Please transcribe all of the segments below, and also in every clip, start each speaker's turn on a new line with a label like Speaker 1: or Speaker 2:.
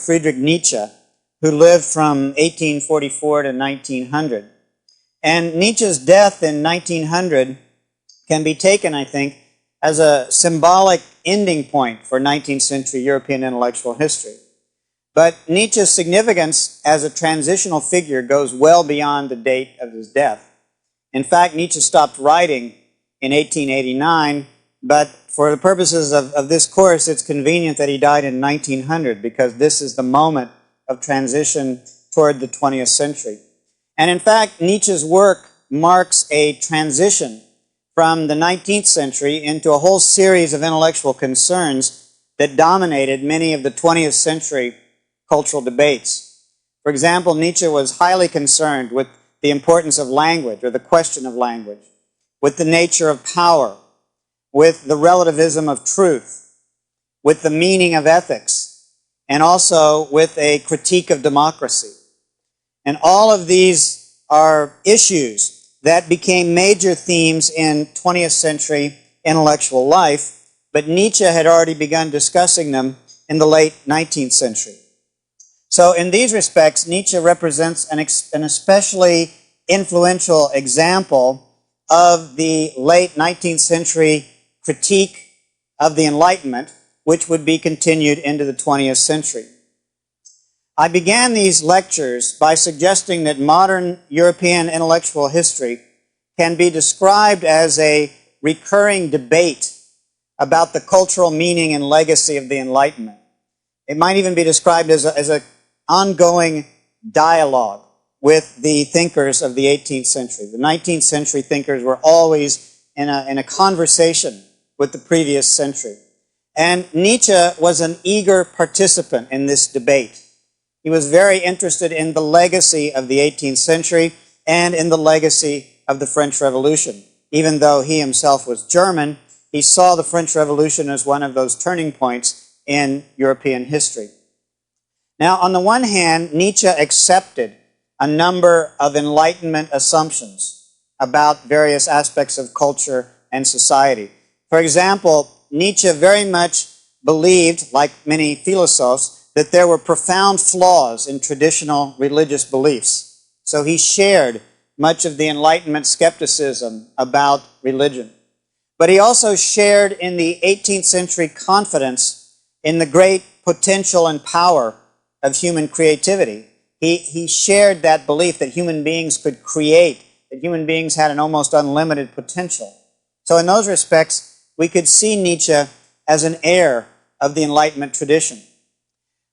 Speaker 1: Friedrich Nietzsche, who lived from 1844 to 1900. And Nietzsche's death in 1900 can be taken, I think, as a symbolic ending point for 19th century European intellectual history. But Nietzsche's significance as a transitional figure goes well beyond the date of his death. In fact, Nietzsche stopped writing in 1889, but for the purposes of this course, it's convenient that he died in 1900 because this is the moment of transition toward the 20th century. And in fact, Nietzsche's work marks a transition from the 19th century into a whole series of intellectual concerns that dominated many of the 20th century cultural debates. For example, Nietzsche was highly concerned with the importance of language, or the question of language, with the nature of power, with the relativism of truth, with the meaning of ethics, and also with a critique of democracy. And all of these are issues that became major themes in 20th century intellectual life, but Nietzsche had already begun discussing them in the late 19th century. So in these respects, Nietzsche represents an especially influential example of the late 19th century critique of the Enlightenment, which would be continued into the 20th century. I began these lectures by suggesting that modern European intellectual history can be described as a recurring debate about the cultural meaning and legacy of the Enlightenment. It might even be described as an ongoing dialogue with the thinkers of the 18th century. The 19th century thinkers were always in a conversation with the previous century. And Nietzsche was an eager participant in this debate. He was very interested in the legacy of the 18th century and in the legacy of the French Revolution. Even though he himself was German, he saw the French Revolution as one of those turning points in European history. Now, on the one hand, Nietzsche accepted a number of Enlightenment assumptions about various aspects of culture and society. For example, Nietzsche very much believed, like many philosophers, that there were profound flaws in traditional religious beliefs. So he shared much of the Enlightenment skepticism about religion. But he also shared in the 18th century confidence in the great potential and power of human creativity. He shared that belief that human beings could create, that human beings had an almost unlimited potential. So in those respects, we could see Nietzsche as an heir of the Enlightenment tradition.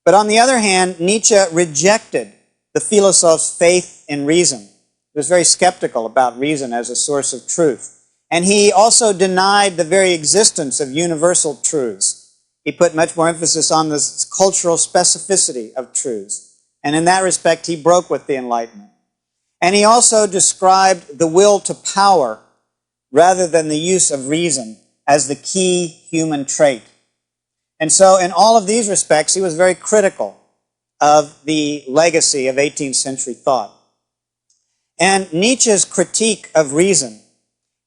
Speaker 1: But on the other hand, Nietzsche rejected the philosoph's faith in reason. He was very skeptical about reason as a source of truth. And he also denied the very existence of universal truths. He put much more emphasis on the cultural specificity of truths. And in that respect, he broke with the Enlightenment. And he also described the will to power rather than the use of reason as the key human trait. And so in all of these respects, he was very critical of the legacy of 18th century thought. And Nietzsche's critique of reason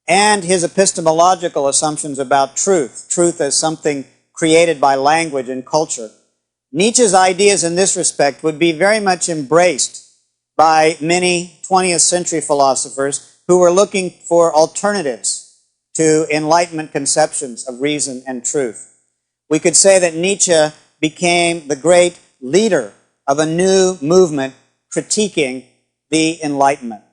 Speaker 1: and his epistemological assumptions about truth, truth as something created by language and culture, Nietzsche's ideas in this respect would be very much embraced by many 20th century philosophers who were looking for alternatives to Enlightenment conceptions of reason and truth. We could say that Nietzsche became the great leader of a new movement critiquing the Enlightenment.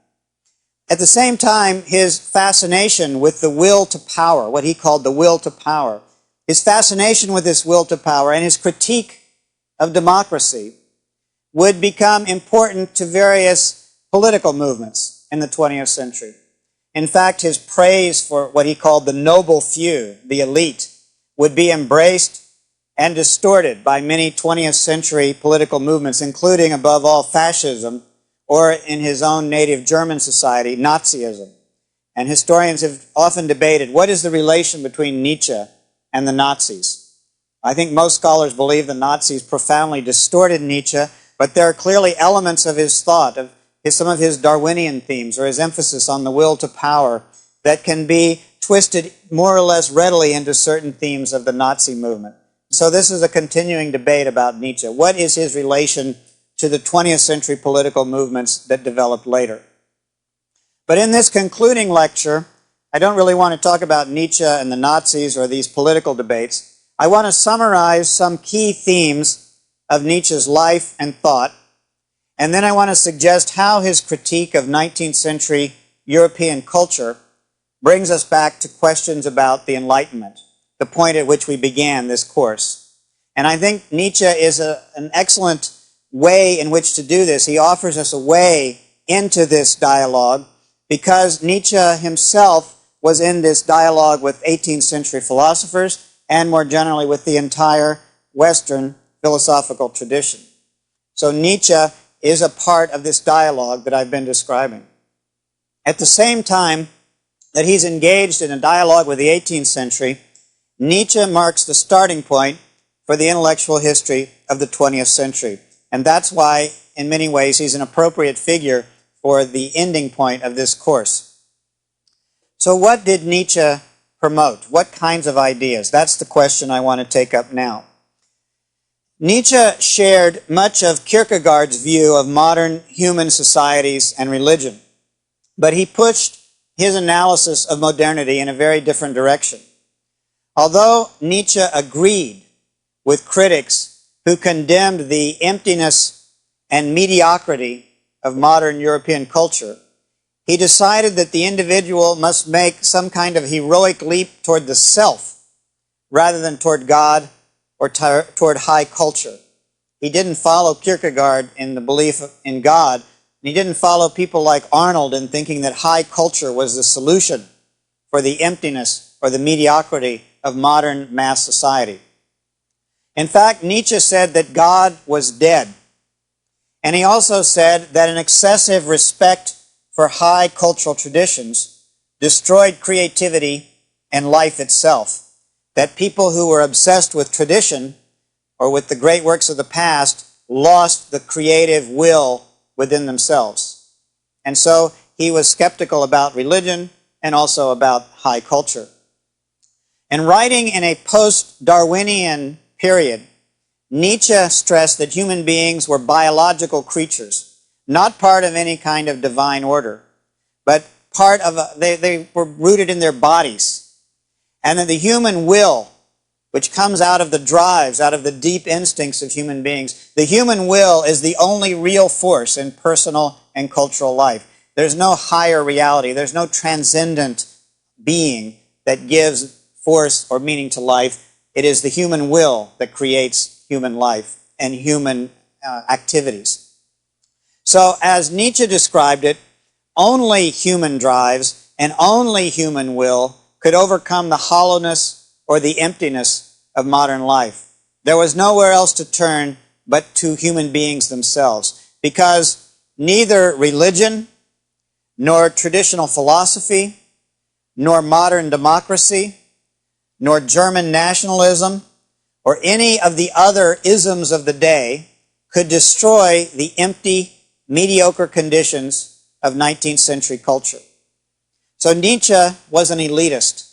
Speaker 1: At the same time, his fascination with the will to power, what he called the will to power, his fascination with this will to power and his critique of democracy would become important to various political movements in the 20th century. In fact, his praise for what he called the noble few, the elite, would be embraced and distorted by many 20th century political movements, including, above all, fascism, or in his own native German society, Nazism. And historians have often debated, what is the relation between Nietzsche and the Nazis? I think most scholars believe the Nazis profoundly distorted Nietzsche, but there are clearly elements of his thought, of some of his Darwinian themes, or his emphasis on the will to power, that can be twisted more or less readily into certain themes of the Nazi movement. So this is a continuing debate about Nietzsche. What is his relation to the 20th century political movements that developed later? But in this concluding lecture, I don't really want to talk about Nietzsche and the Nazis or these political debates. I want to summarize some key themes of Nietzsche's life and thought, and then I want to suggest how his critique of 19th century European culture brings us back to questions about the Enlightenment, the point at which we began this course. And I think Nietzsche is an excellent way in which to do this. He offers us a way into this dialogue because Nietzsche himself was in this dialogue with 18th century philosophers and more generally with the entire Western philosophical tradition. So Nietzsche is a part of this dialogue that I've been describing. At the same time that he's engaged in a dialogue with the 18th century, Nietzsche marks the starting point for the intellectual history of the 20th century. And that's why, in many ways, he's an appropriate figure for the ending point of this course. So what did Nietzsche promote? What kinds of ideas? That's the question I want to take up now. Nietzsche shared much of Kierkegaard's view of modern human societies and religion, but he pushed his analysis of modernity in a very different direction. Although Nietzsche agreed with critics who condemned the emptiness and mediocrity of modern European culture, he decided that the individual must make some kind of heroic leap toward the self rather than toward God or toward high culture. He didn't follow Kierkegaard in the belief in God. He didn't follow people like Arnold in thinking that high culture was the solution for the emptiness or the mediocrity of modern mass society. In fact, Nietzsche said that God was dead. And he also said that an excessive respect for high cultural traditions destroyed creativity and life itself. That people who were obsessed with tradition or with the great works of the past lost the creative will within themselves. And so he was skeptical about religion and also about high culture. And writing in a post-Darwinian period, Nietzsche stressed that human beings were biological creatures, not part of any kind of divine order, but part of they were rooted in their bodies. And that the human will, which comes out of the drives, out of the deep instincts of human beings, the human will is the only real force in personal and cultural life. There's no higher reality. There's no transcendent being that gives force or meaning to life. It is the human will that creates human life and human activities. So as Nietzsche described it, only human drives and only human will could overcome the hollowness or the emptiness of modern life. There was nowhere else to turn but to human beings themselves, because neither religion, nor traditional philosophy, nor modern democracy, nor German nationalism, or any of the other isms of the day could destroy the empty, mediocre conditions of 19th century culture. So Nietzsche was an elitist.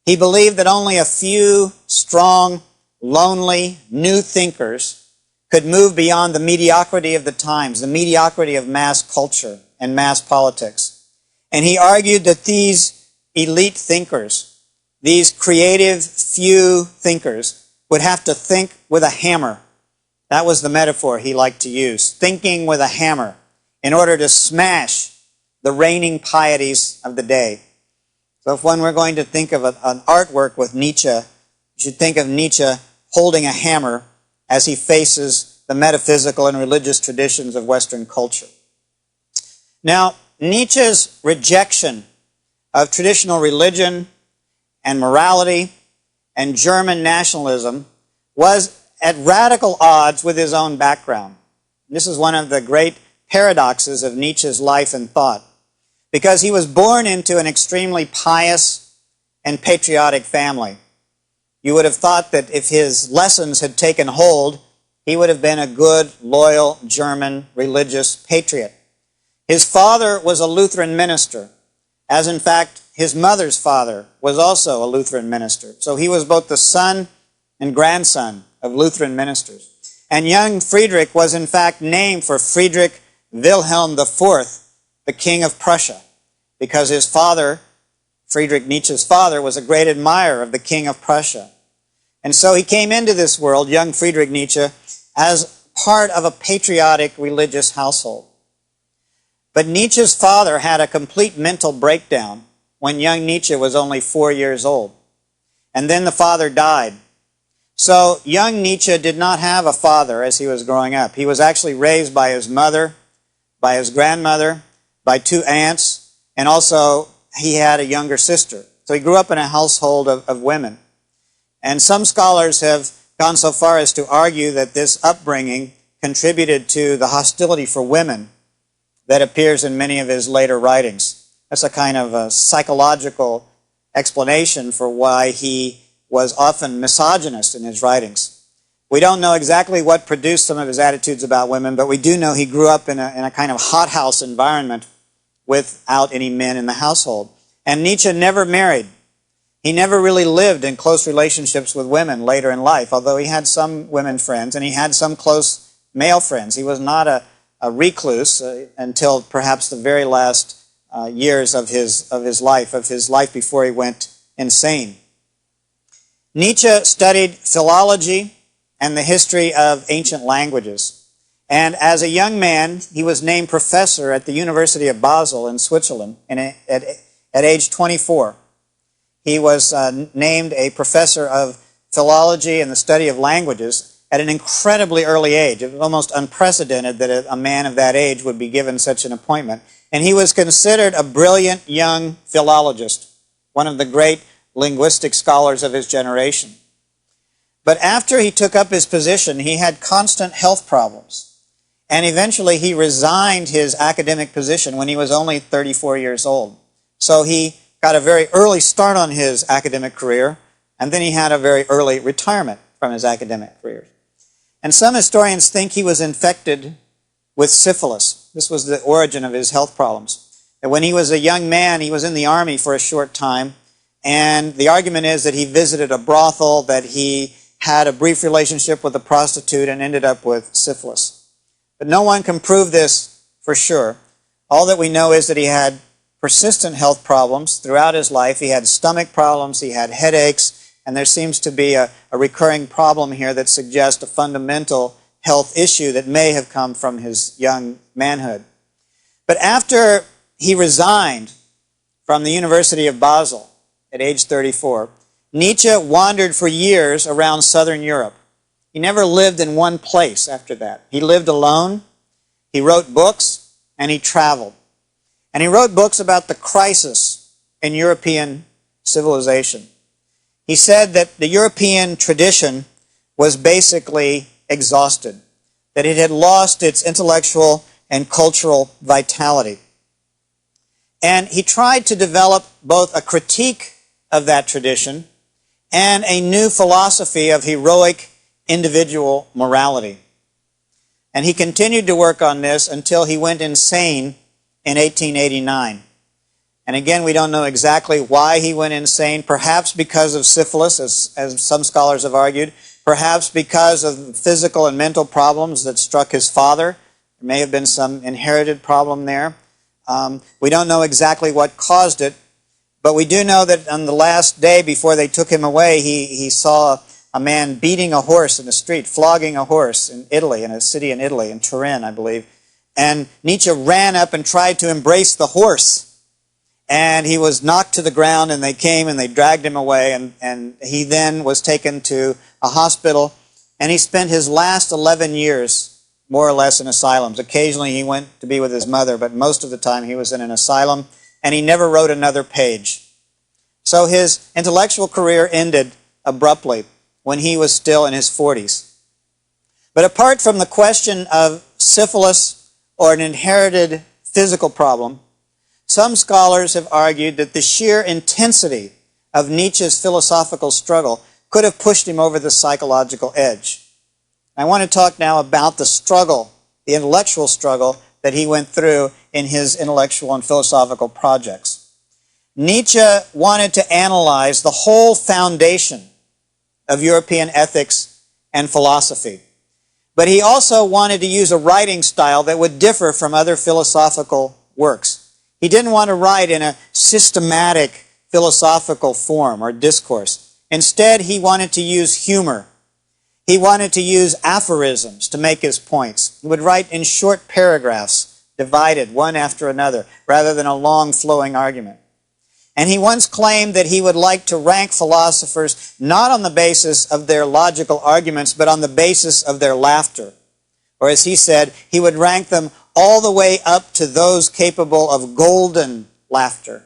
Speaker 1: He believed that only a few strong, lonely, new thinkers could move beyond the mediocrity of the times, the mediocrity of mass culture and mass politics. And he argued that these elite thinkers, these creative few thinkers, would have to think with a hammer. That was the metaphor he liked to use, thinking with a hammer, in order to smash the reigning pieties of the day. So if when we're going to think of an artwork with Nietzsche, you should think of Nietzsche holding a hammer as he faces the metaphysical and religious traditions of Western culture. Now, Nietzsche's rejection of traditional religion and morality and German nationalism was at radical odds with his own background. This is one of the great paradoxes of Nietzsche's life and thought, because he was born into an extremely pious and patriotic family. You would have thought that if his lessons had taken hold, he would have been a good, loyal German religious patriot. His father was a Lutheran minister, as in fact his mother's father was also a Lutheran minister. So he was both the son and grandson of Lutheran ministers. And young Friedrich was in fact named for Friedrich Wilhelm IV, the King of Prussia, because his father, Friedrich Nietzsche's father, was a great admirer of the King of Prussia. And so he came into this world, young Friedrich Nietzsche, as part of a patriotic religious household. But Nietzsche's father had a complete mental breakdown when young Nietzsche was only 4 years old. And then the father died. So young Nietzsche did not have a father as he was growing up. He was actually raised by his mother, by his grandmother, by 2 aunts, and also he had a younger sister. So he grew up in a household of women. And some scholars have gone so far as to argue that this upbringing contributed to the hostility for women that appears in many of his later writings. That's a kind of a psychological explanation for why he was often misogynist in his writings. We don't know exactly what produced some of his attitudes about women, but we do know he grew up in a kind of hothouse environment without any men in the household. And Nietzsche never married. He never really lived in close relationships with women later in life, although he had some women friends and he had some close male friends. He was not a recluse until perhaps the very last years of his life before he went insane. Nietzsche studied philology and the history of ancient languages. And as a young man, he was named professor at the University of Basel in Switzerland at age 24. He was named a professor of philology and the study of languages at an incredibly early age. It was almost unprecedented that a man of that age would be given such an appointment. And he was considered a brilliant young philologist, one of the great linguistic scholars of his generation. But after he took up his position, he had constant health problems. And eventually he resigned his academic position when he was only 34 years old. So he got a very early start on his academic career, and then he had a very early retirement from his academic career. And some historians think he was infected with syphilis. This was the origin of his health problems. And when he was a young man, he was in the army for a short time, and the argument is that he visited a brothel, that he had a brief relationship with a prostitute and ended up with syphilis. But no one can prove this for sure. All that we know is that he had persistent health problems throughout his life. He had stomach problems, he had headaches, and there seems to be a recurring problem here that suggests a fundamental health issue that may have come from his young manhood. But after he resigned from the University of Basel at age 34, Nietzsche wandered for years around southern Europe. He never lived in one place after that. He lived alone, he wrote books, and he traveled. And he wrote books about the crisis in European civilization. He said that the European tradition was basically exhausted, that it had lost its intellectual and cultural vitality. And he tried to develop both a critique of that tradition and a new philosophy of heroic individual morality. And he continued to work on this until he went insane in 1889. And again, we don't know exactly why he went insane, perhaps because of syphilis, as some scholars have argued, perhaps because of physical and mental problems that struck his father. There may have been some inherited problem there. We don't know exactly what caused it, but we do know that on the last day before they took him away, he saw a man beating a horse in the street, flogging a horse in Italy, in a city in Italy, in Turin, I believe. And Nietzsche ran up and tried to embrace the horse. And he was knocked to the ground, and they came and they dragged him away. And he then was taken to a hospital. And he spent his last 11 years, more or less, in asylums. Occasionally he went to be with his mother, but most of the time he was in an asylum. And he never wrote another page. So his intellectual career ended abruptly when he was still in his 40s. But apart from the question of syphilis or an inherited physical problem, some scholars have argued that the sheer intensity of Nietzsche's philosophical struggle could have pushed him over the psychological edge. I want to talk now about the struggle, the intellectual struggle that he went through in his intellectual and philosophical projects. Nietzsche wanted to analyze the whole foundation of European ethics and philosophy. But he also wanted to use a writing style that would differ from other philosophical works. He didn't want to write in a systematic philosophical form or discourse. Instead, he wanted to use humor. He wanted to use aphorisms to make his points. He would write in short paragraphs, divided one after another, rather than a long flowing argument. And he once claimed that he would like to rank philosophers not on the basis of their logical arguments, but on the basis of their laughter. Or as he said, he would rank them all the way up to those capable of golden laughter.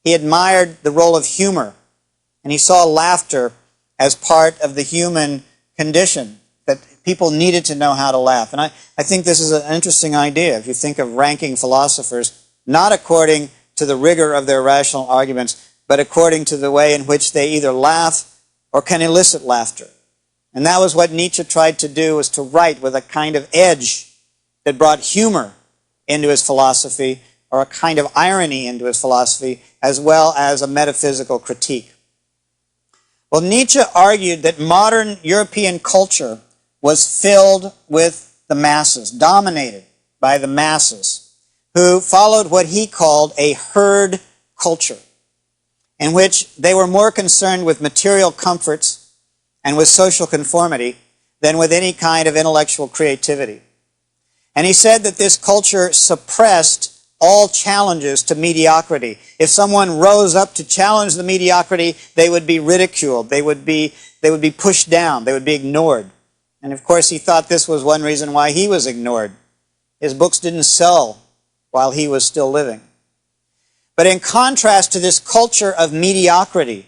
Speaker 1: He admired the role of humor, and he saw laughter as part of the human condition, that people needed to know how to laugh. And I think this is an interesting idea if you think of ranking philosophers not according to the rigor of their rational arguments, but according to the way in which they either laugh or can elicit laughter. And that was what Nietzsche tried to do, was to write with a kind of edge that brought humor into his philosophy, or a kind of irony into his philosophy, as well as a metaphysical critique. Well, Nietzsche argued that modern European culture was filled with the masses, dominated by the masses, who followed what he called a herd culture, in which they were more concerned with material comforts and with social conformity than with any kind of intellectual creativity. And he said that this culture suppressed all challenges to mediocrity. If someone rose up to challenge the mediocrity, they would be ridiculed, they would be pushed down, they would be ignored. And of course he thought this was one reason why he was ignored. His books didn't sell while he was still living. But in contrast to this culture of mediocrity,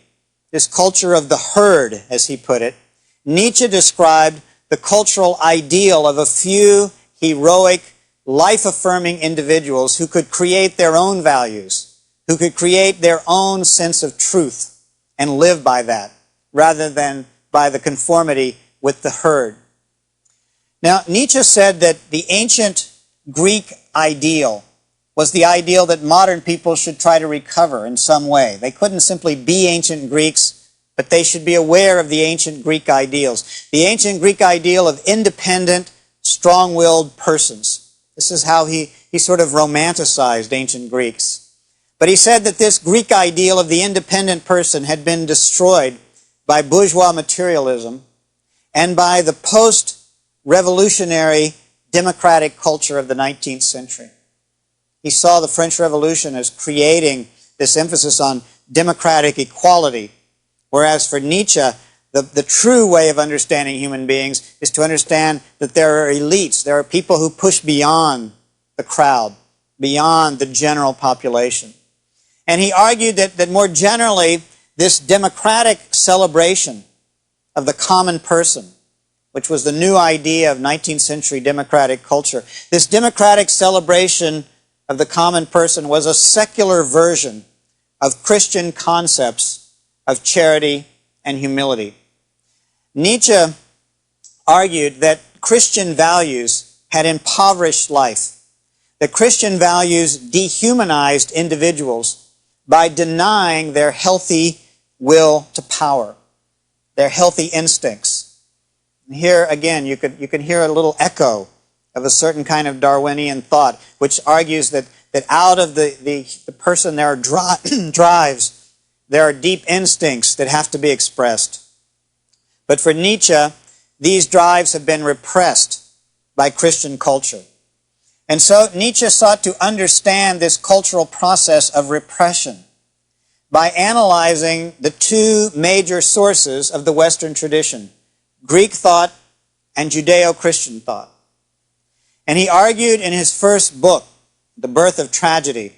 Speaker 1: this culture of the herd, as he put it, Nietzsche described the cultural ideal of a few heroic, life-affirming individuals who could create their own values, who could create their own sense of truth and live by that, rather than by the conformity with the herd. Now, Nietzsche said that the ancient Greek ideal was the ideal that modern people should try to recover in some way. They couldn't simply be ancient Greeks, but they should be aware of the ancient Greek ideals. The ancient Greek ideal of independent, strong-willed persons. This is how he sort of romanticized ancient Greeks. But he said that this Greek ideal of the independent person had been destroyed by bourgeois materialism and by the post-revolutionary democratic culture of the 19th century. He saw the French Revolution as creating this emphasis on democratic equality, whereas for Nietzsche, the true way of understanding human beings is to understand that there are elites, there are people who push beyond the crowd, beyond the general population. And he argued that more generally, this democratic celebration of the common person, which was the new idea of 19th century democratic culture, this democratic celebration of the common person was a secular version of Christian concepts of charity and humility. Nietzsche argued that Christian values had impoverished life, that Christian values dehumanized individuals by denying their healthy will to power, their healthy instincts. And here again, you can hear a little echo of a certain kind of Darwinian thought, which argues that out of the person there are drives, there are deep instincts that have to be expressed. But for Nietzsche, these drives have been repressed by Christian culture. And so Nietzsche sought to understand this cultural process of repression by analyzing the two major sources of the Western tradition, Greek thought and Judeo-Christian thought. And he argued in his first book, The Birth of Tragedy,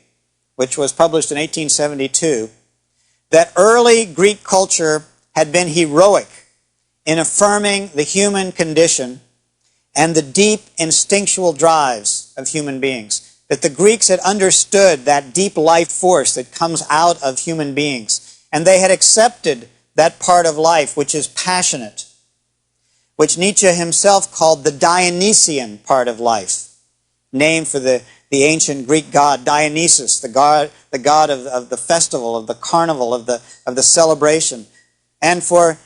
Speaker 1: which was published in 1872, that early Greek culture had been heroic in affirming the human condition and the deep instinctual drives of human beings. That the Greeks had understood that deep life force that comes out of human beings, and they had accepted that part of life which is passionate, which Nietzsche himself called the Dionysian part of life, named for the ancient Greek god Dionysus, the god of the festival, of the carnival, of the celebration. And for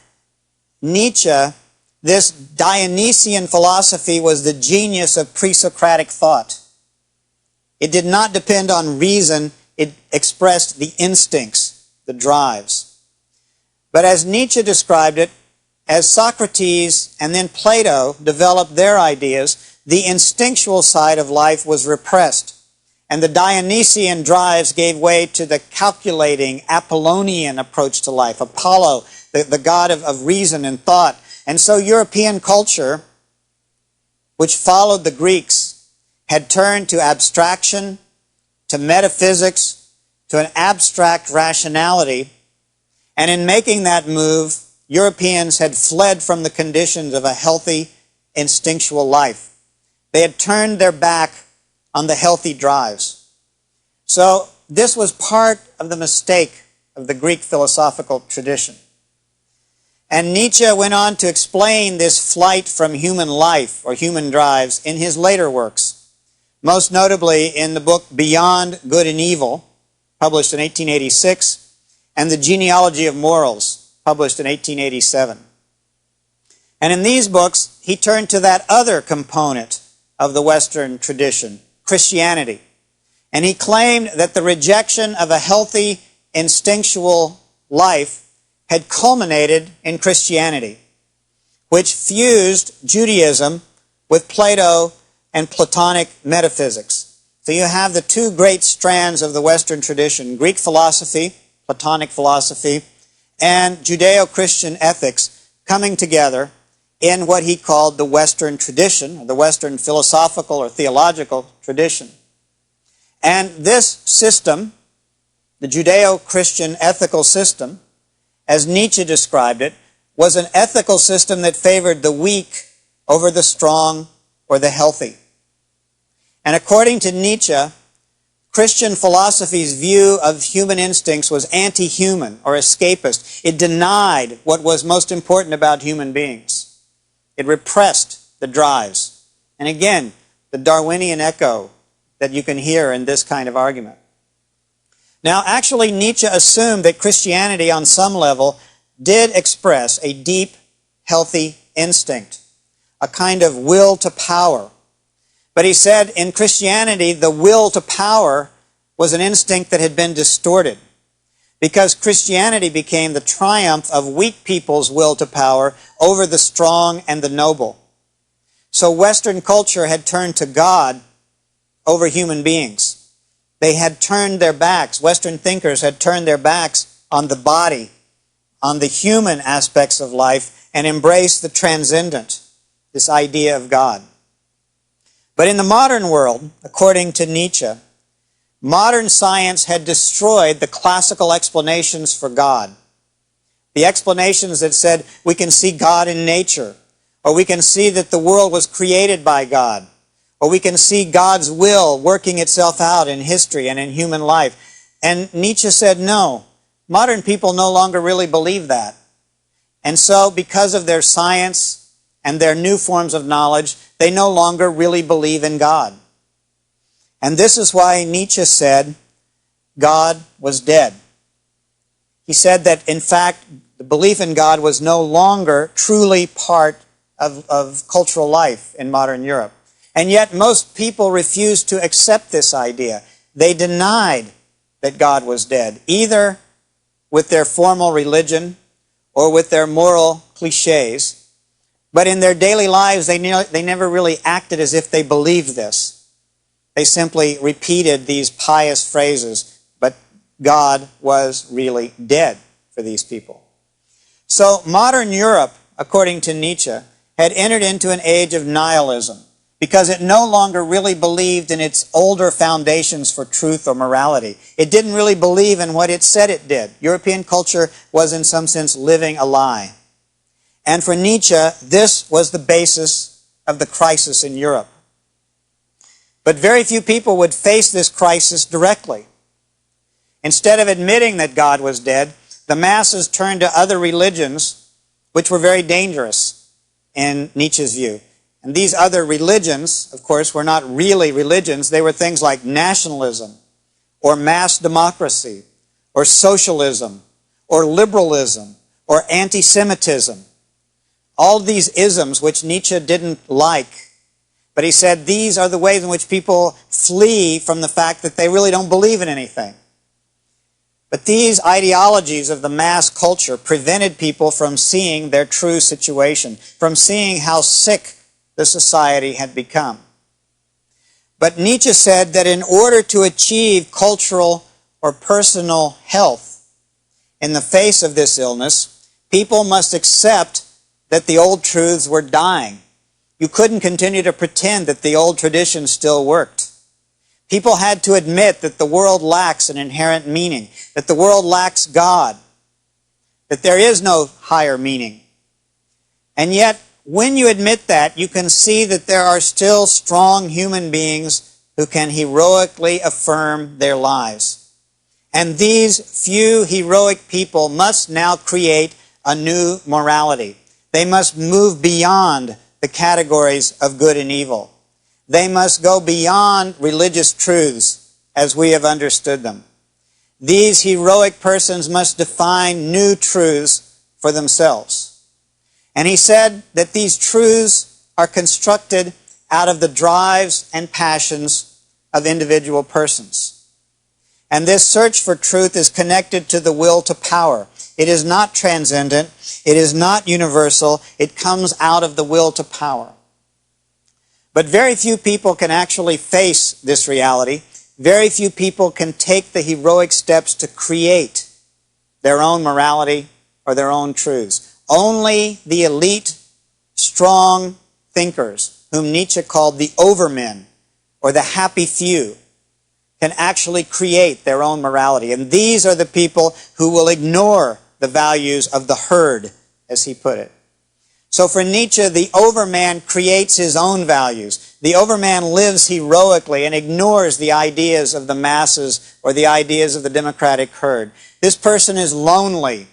Speaker 1: Nietzsche, this Dionysian philosophy was the genius of pre-Socratic thought. It did not depend on reason, it expressed the instincts, the drives. But as Nietzsche described it, as Socrates and then Plato developed their ideas, the instinctual side of life was repressed, and the Dionysian drives gave way to the calculating, Apollonian approach to life, Apollo, the god of reason and thought. And so European culture, which followed the Greeks, had turned to abstraction, to metaphysics, to an abstract rationality. And in making that move, Europeans had fled from the conditions of a healthy, instinctual life. They had turned their back on the healthy drives. So this was part of the mistake of the Greek philosophical tradition. And Nietzsche went on to explain this flight from human life or human drives in his later works, most notably in the book Beyond Good and Evil, published in 1886, and The Genealogy of Morals, published in 1887. And in these books, he turned to that other component of the Western tradition, Christianity. And he claimed that the rejection of a healthy, instinctual life had culminated in Christianity, which fused Judaism with Plato and Platonic metaphysics. So you have the two great strands of the Western tradition, Greek philosophy, Platonic philosophy, and Judeo-Christian ethics coming together in what he called the Western tradition, or the Western philosophical or theological tradition. And this system, the Judeo-Christian ethical system, as Nietzsche described it, was an ethical system that favored the weak over the strong or the healthy. And according to Nietzsche, Christian philosophy's view of human instincts was anti-human or escapist. It denied what was most important about human beings. It repressed the drives. And again, the Darwinian echo that you can hear in this kind of argument. Now, actually, Nietzsche assumed that Christianity, on some level, did express a deep, healthy instinct, a kind of will to power. But he said in Christianity, the will to power was an instinct that had been distorted, because Christianity became the triumph of weak people's will to power over the strong and the noble. So Western culture had turned to God over human beings. They had turned their backs, Western thinkers had turned their backs on the body, on the human aspects of life, and embraced the transcendent, this idea of God. But in the modern world, according to Nietzsche, modern science had destroyed the classical explanations for God. The explanations that said we can see God in nature, or we can see that the world was created by God, or we can see God's will working itself out in history and in human life. And Nietzsche said, no, modern people no longer really believe that. And so, because of their science and their new forms of knowledge, they no longer really believe in God. And this is why Nietzsche said God was dead. He said that, in fact, the belief in God was no longer truly part of cultural life in modern Europe. And yet most people refused to accept this idea. They denied that God was dead, either with their formal religion or with their moral cliches. But in their daily lives, they never really acted as if they believed this. They simply repeated these pious phrases, but God was really dead for these people. So modern Europe, according to Nietzsche, had entered into an age of nihilism, because it no longer really believed in its older foundations for truth or morality. It didn't really believe in what it said it did. European culture was, in some sense, living a lie. And for Nietzsche, this was the basis of the crisis in Europe. But very few people would face this crisis directly. Instead of admitting that God was dead, the masses turned to other religions, which were very dangerous in Nietzsche's view. And these other religions, of course, were not really religions. They were things like nationalism, or mass democracy, or socialism, or liberalism, or anti-Semitism. all these isms which Nietzsche didn't like. But he said these are the ways in which people flee from the fact that they really don't believe in anything. But these ideologies of the mass culture prevented people from seeing their true situation, from seeing how sick the society had become. But Nietzsche said that in order to achieve cultural or personal health in the face of this illness, people must accept that the old truths were dying. You couldn't continue to pretend that the old traditions still worked. People had to admit that the world lacks an inherent meaning, that the world lacks God, that there is no higher meaning. And yet, when you admit that, you can see that there are still strong human beings who can heroically affirm their lives. And these few heroic people must now create a new morality. They must move beyond the categories of good and evil. They must go beyond religious truths as we have understood them. These heroic persons must define new truths for themselves. And he said that these truths are constructed out of the drives and passions of individual persons. And this search for truth is connected to the will to power. It is not transcendent. It is not universal. It comes out of the will to power. But very few people can actually face this reality. Very few people can take the heroic steps to create their own morality or their own truths. Only the elite, strong thinkers, whom Nietzsche called the overmen, or the happy few, can actually create their own morality. And these are the people who will ignore the values of the herd, as he put it. So for Nietzsche, the overman creates his own values. The overman lives heroically and ignores the ideas of the masses or the ideas of the democratic herd. This person is lonely,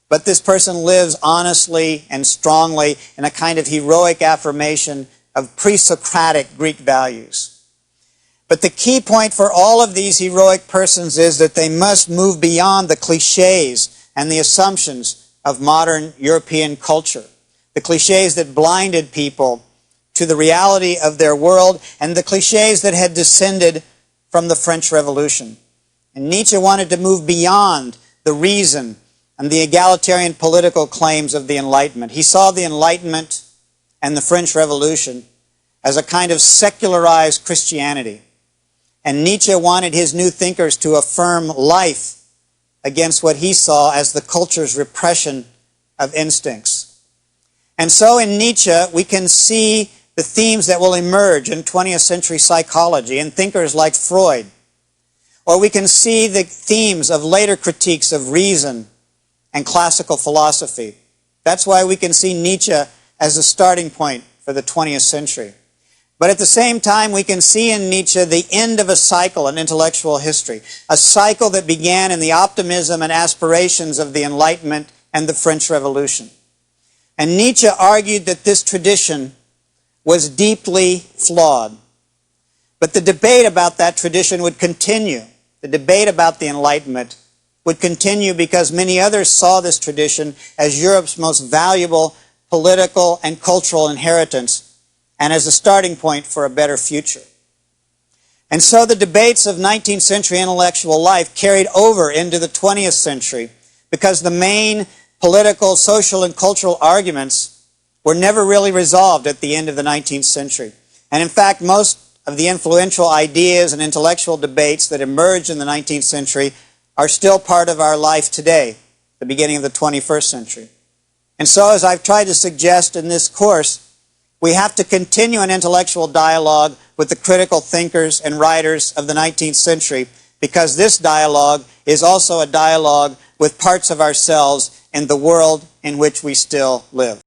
Speaker 1: but this person lives honestly and strongly in a kind of heroic affirmation of pre-Socratic Greek values. But the key point for all of these heroic persons is that they must move beyond the cliches and the assumptions of modern European culture. The cliches that blinded people to the reality of their world and the cliches that had descended from the French Revolution. And Nietzsche wanted to move beyond the reason and the egalitarian political claims of the Enlightenment. He saw the Enlightenment and the French Revolution as a kind of secularized Christianity. And Nietzsche wanted his new thinkers to affirm life against what he saw as the culture's repression of instincts. And so in Nietzsche, we can see the themes that will emerge in 20th century psychology in thinkers like Freud. Or we can see the themes of later critiques of reason and classical philosophy. That's why we can see Nietzsche as a starting point for the 20th century. But at the same time, we can see in Nietzsche the end of a cycle in intellectual history, a cycle that began in the optimism and aspirations of the Enlightenment and the French Revolution. And Nietzsche argued that this tradition was deeply flawed. But the debate about that tradition would continue. The debate about the Enlightenment would continue because many others saw this tradition as Europe's most valuable political and cultural inheritance and as a starting point for a better future. And so the debates of 19th century intellectual life carried over into the 20th century because the main political, social, and cultural arguments were never really resolved at the end of the 19th century. And in fact, most of the influential ideas and intellectual debates that emerged in the 19th century are still part of our life today, the beginning of the 21st century. And so, as I've tried to suggest in this course, we have to continue an intellectual dialogue with the critical thinkers and writers of the 19th century because this dialogue is also a dialogue with parts of ourselves in the world in which we still live.